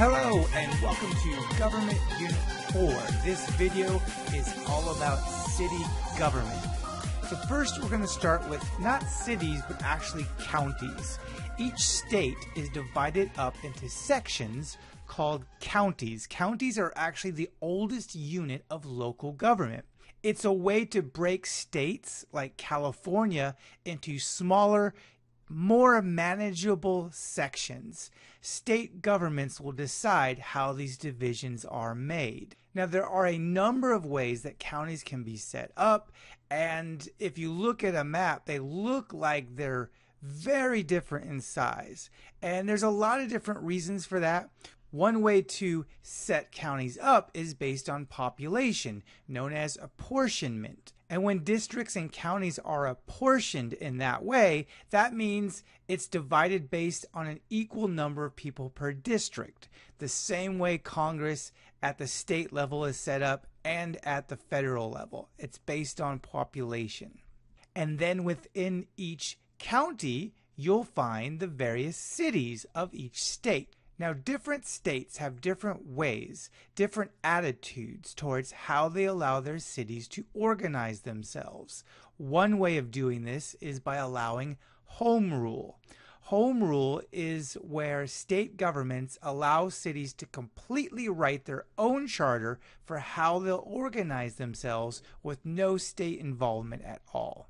Hello and welcome to Government Unit 4. This video is all about city government. So first we're going to start with not cities but actually counties. Each state is divided up into sections called counties. Counties are actually the oldest unit of local government. It's a way to break states like California into smaller, more manageable sections. State governments will decide how these divisions are made. Now, there are a number of ways that counties can be set up, and if you look at a map, they look like they're very different in size. And there's a lot of different reasons for that. One way to set counties up is based on population, known as apportionment. And when districts and counties are apportioned in that way, that means it's divided based on an equal number of people per district, the same way Congress at the state level is set up and at the federal level. It's based on population. And then within each county, you'll find the various cities of each state. Now, different states have different ways, different attitudes towards how they allow their cities to organize themselves. One way of doing this is by allowing home rule. Home rule is where state governments allow cities to completely write their own charter for how they'll organize themselves with no state involvement at all.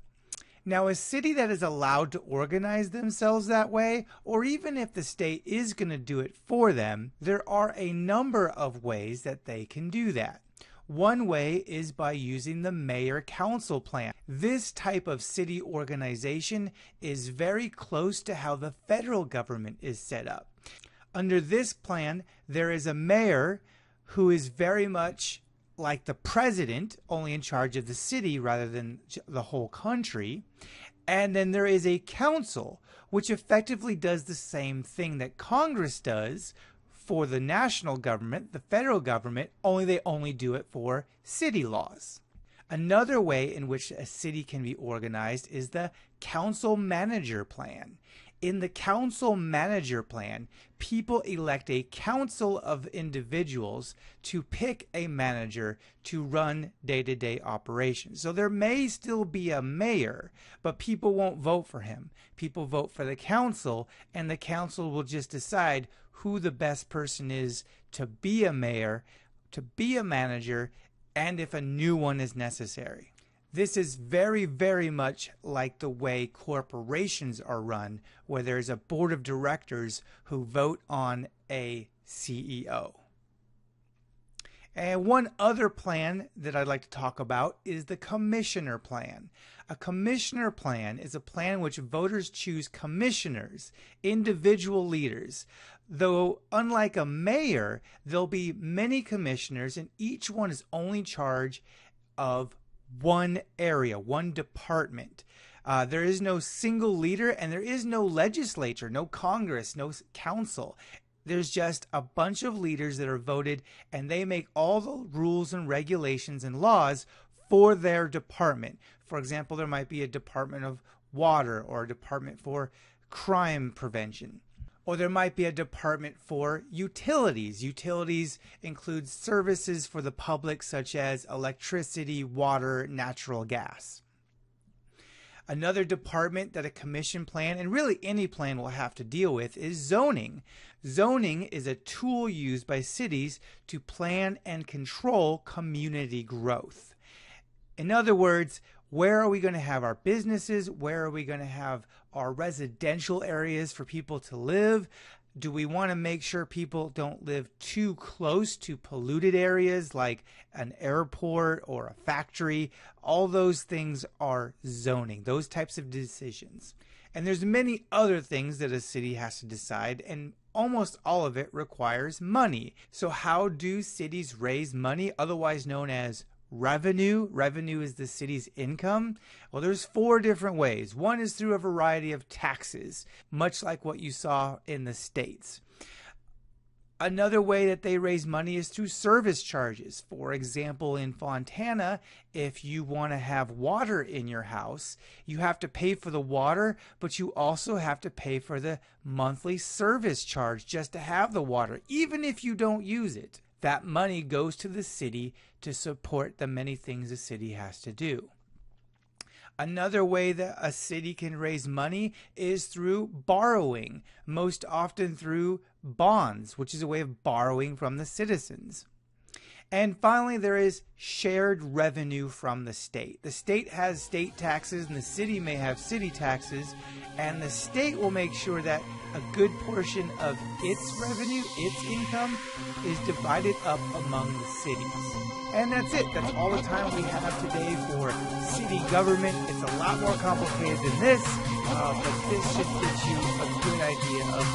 Now, a city that is allowed to organize themselves that way, or even if the state is going to do it for them, there are a number of ways that they can do that. One way is by using the mayor-council plan. This type of city organization is very close to how the federal government is set up. Under this plan, there is a mayor who is very much like the president, only in charge of the city rather than the whole country. And then there is a council, which effectively does the same thing that Congress does for the national government, the federal government, only they only do it for city laws. Another way in which a city can be organized is the council manager plan. In the council manager plan, people elect a council of individuals to pick a manager to run day-to-day operations. So there may still be a mayor, but people won't vote for him. People vote for the council, and the council will just decide who the best person is to be a mayor, to be a manager, and if a new one is necessary. This is very, very much like the way corporations are run, where there's a board of directors who vote on a CEO. And one other plan that I'd like to talk about is the commissioner plan. A commissioner plan is a plan in which voters choose commissioners, individual leaders. Though, unlike a mayor, there'll be many commissioners, and each one is only in charge of one area, one department. There is no single leader, and there is no legislature, no Congress, no council. There's just a bunch of leaders that are voted, and they make all the rules and regulations and laws for their department. For example, there might be a department of water or a department for crime prevention. Or there might be a department for utilities. Utilities include services for the public such as electricity, water, natural gas. Another department that a commission plan, and really any plan, will have to deal with is zoning. Zoning is a tool used by cities to plan and control community growth. In other words, where are we going to have our businesses? Where are we going to have our residential areas for people to live? Do we want to make sure people don't live too close to polluted areas like an airport or a factory? All those things are zoning, those types of decisions. And there's many other things that a city has to decide, and almost all of it requires money. So how do cities raise money, otherwise known as revenue? Revenue is the city's income. Well, there's 4 different ways. One is through a variety of taxes, much like what you saw in the States. Another way that they raise money is through service charges. For example, in Fontana, if you want to have water in your house, you have to pay for the water, but you also have to pay for the monthly service charge just to have the water, even if you don't use it. That money goes to the city to support the many things the city has to do. Another way that a city can raise money is through borrowing, most often through bonds, which is a way of borrowing from the citizens. And finally, there is shared revenue from the state. The state has state taxes and the city may have city taxes, and the state will make sure that a good portion of its revenue, its income, is divided up among the cities. And that's it. That's all the time we have today for city government. It's a lot more complicated than this, but this should get you a good idea of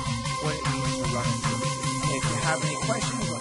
what it means to run a city. If you have any questions,